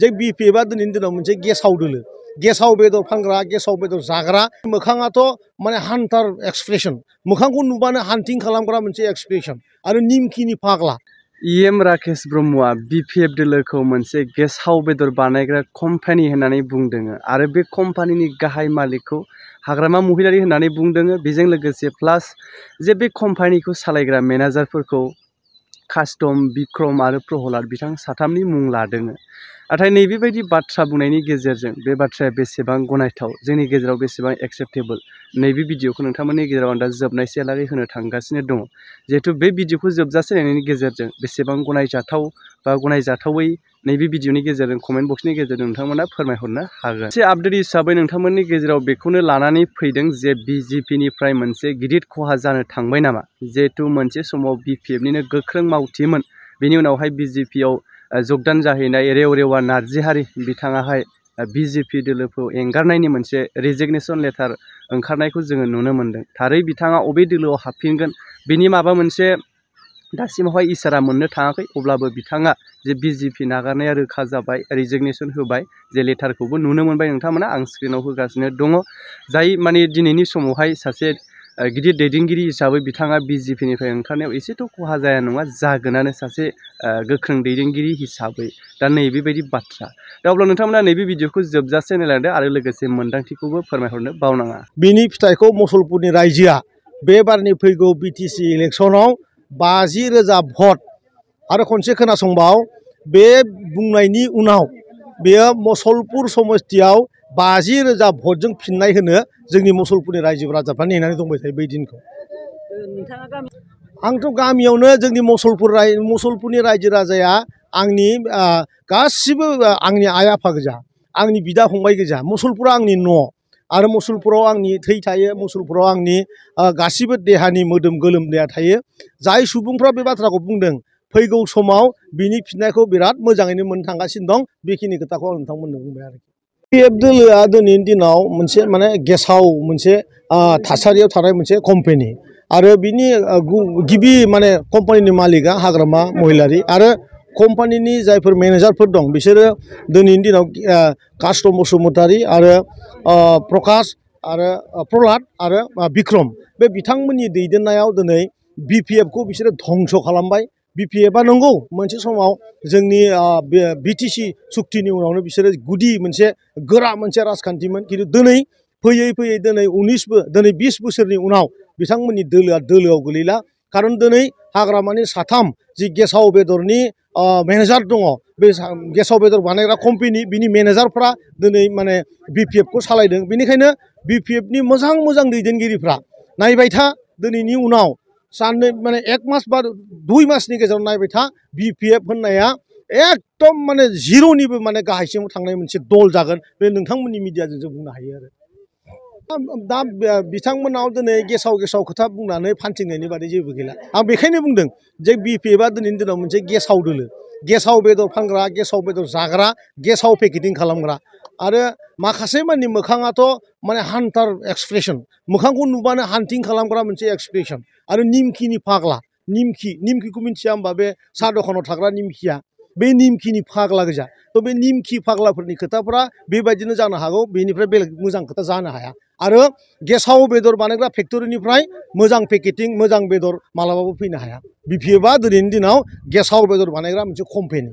जे बिपिएफआ दिनैनि दिनाव मोनसे गेसाव दोलो गेसाव बेदर फानग्रा गेसाव बेदर जाग्रा मोखाङाथ' माने हान्टार एक्सप्रेसन मोखांखौ नुबानो हान्टिं खालामग्रा मोनसे एक्सप्रेसन आरो निमखिनि फाग्ला इएम राकेश ब्रह्मआ बिपिएफ दोलोखौ मोनसे गेसाव बेदर बानायग्रा कम्पानि होननानै बुंदों आरो बे कम्पानिनि गाहाय मालिकखौ हाग्रामा महिलारि होननानै बुंदों। बेजों लोगोसे प्लास जे बे कम्पानिखौ सालायग्रा मेनेजारफोरखौ कास्टम बिक्रम आरो प्रहलाद बिथां साथामनि मुं लादों। नाथाय नैबेबायदि बाथ्रा बुंनायनि गेजेरजों बे बाथ्राया बेसेबां गनायथाव जोंनि गेजेराव बेसेबां एक्सेप्टेबल नैबे भिडिअखौ नोंथांमोननि गेजेराव आं दा जोबनायसेहालागै होनो थांगासिनो दङ। जिहेतु बे भिडिअखौ जोबजासे नायनायनि गेजेरजों बेसेबां गनायजाथाव बा गनायजाथावै नैबे भिडिअनि गेजेरजों कमेन्ट बक्सनि गेजेरजों नोंथांमोना फोरमायहरनो हागोन। मोनसे आपडेट हिसाबै नोंथांमोननि गेजेराव बेखौनो लानानै फैदों जे बिजेपिनिफ्राय मोनसे गिदिर खहा जानो थांबाय नामा। जिहेतु मोनसे समाव बिपिएफनिनो गोख्रों मावथिमोन, बेनि उनावहाय बिजेपियाव जगदान जाहैनाय रेवरेवा नार्जिहारि बिथाङाहाय बिजेपि दोलोखौ एंगारनायनि मोनसे रिजिगनेसन लेटार ओंखारनायखौ जोङो नुनो मोन्दों। थारै बिथाङा अबे दोलोआव हाबफिनगोन बेनि माबा मोनसे दासिमावहाय इसारा मोननो थाङाखै, अब्लाबो बिथाङा जे बिजेपि नागारनाया रोखा जाबाय, रिजिगनेसन होबाय, जे लेटारखौबो नुनो मोनबाय नोंथांमोना आं स्क्रिनाव होगासिनो दङ। जाय माने दिनैनि समावहाय सासे गिदिर दैदेनगिरि हिसाबै बिथाङा बिजेपिनिफ्राय ओंखारनायाव एसेथ' खहा जाया नङा, जागोनानो सासे गोख्रों दैदेनगिरि हिसाबै। दा नैबेबायदि बाथ्रा दा अब्ला नोंथांमोना नैबे भिडिअखौ जोबजासे नायलांदो आरो लोगोसे मोन्दांथिखौबो फोरमायहरनो बावनाङा। बिनि फिथाइखौ मुसलपुरनि रायजोआ बे बारनि फैगौ बिटिसि इलेक्सनाव 50,000 भट आरो खनसे खोनासंबाव बे बुंनायनि उनाव बेयो मुसलपुर समस्तियाव 50,000 भटजों फिननाय होनो जोंनि मुसलपुरनि रायजो राजाफ्रा नेनानै दंबाय थायो बै दिनखौ। आंथ' गामियावनो जोंनि मुसलपुरनि रायजो राजाया आंनि गासिबो आंनि आइ आफा गोजा, आंनि बिदा फंबाय गोजा। मुसलपुरा आंनि न' आरो मुसलपुराव आंनि थै थायो, मुसलपुराव आंनि गासिबो देहानि मोदोम गोलोमदैया थायो। जाय सुबुंफ्रा बे बाथ्राखौ बुंदों फैगौ समाव बिनि फिननायखौ बिराद मोजाङैनो मोननो थांगासिनो दं। बेखिनि खोथाखौ आं नोंथांमोननो बुंबाय आरोखि। बिपिएफ दोलोआ दिनैनि दिनाव मोनसे माने गेसाव मोनसे थासारियाव थानाय मोनसे कम्पानि आरो बिनि गिबि माने कम्पानिनि मालिकआ हाग्रामा महिलारि आरो कम्पानिनि जायफोर मेनेजारफोर दं बिसोरो दिनैनि दिनाव कास्टम बसुमतारी आरो प्रकाश आरो प्रहलाद आरो बिक्रम बे बिथांमोननि दैदेननायाव दिनै बिपिएफखौ बिसोरो धंस खालामबाय। बिपिएफआ नंगौ मोनसे समाव जोंनि बिटिसि सुक्तिनि उनावनो बिसोरो गुदि मोनसे गोरा मोनसे राजखान्थिमोन, खिन्थु दिनै फैयै फैयै दिनै 20 बोसोरनि उनाव बिथांमोननि दोलोआव गोलैला। खारन दिनै हाग्रामानि साथाम जि गेसाव बेदरनि मेनेजार दङ, बे गेसाव बेदर बानायग्रा कम्पानि बिनि मेनेजारफ्रा दिनै माने बिपिएफखौ सालायदों। बेनिखायनो बिपिएफनि मोजां मोजां दैदेनगिरिफ्रा नायबाय था, दिनैनि उनाव साननै माने 1 मास बा 2 मासनि गेजेराव नायबाय था, बिपिएफ होननाया एकदम माने जिर'निबो माने गाहायसिमाव थांनाय मोनसे दल जागोन। बे नोंथांमोननि मिडियाजों जों बुंनो हायो आरो दा बिथांमोनाव दिनै गेसाव खोथा बुंनानै फान्थिंनायनि बादै जेबो गैला। आं बेखायनो बुंदों जे बिपिएफआ दिनैनि दिनाव मोनसे गेसाव दोलो गेसाव बेदर फानग्रा गेसाव बेदर जाग्रा गेसाव पेकेटिं खालामग्रा आरो माखासे माननि मोखाङाथ' माने हान्टार एक्सप्रेसन मोखांखौ नुबानो हान्टिं खालामग्रा मोनसे एक्सप्रेसन आरो निमखिनि फाग्ला। निमखिखौ मिथिया होमबा? बे साहा दखानाव थाग्रा निमखिया बे निमखिनि फाग्ला गोजा। थ' बे निमखि फाग्लाफोरनि खोथाफ्रा बेबायदिनो जानो हागौ, बेनिफ्राय बेलेग मोजां खोथा जानो हाया। आरो गेसाव बेदर बानायग्रा फेक्टरिनिफ्राय मोजां पेकेटिं मोजां बेदर मालाबाबो फैनो हाया। बिपिएफआ दिनैनि दिनाव गेसाव बेदर बानायग्रा मोनसे कम्पानि।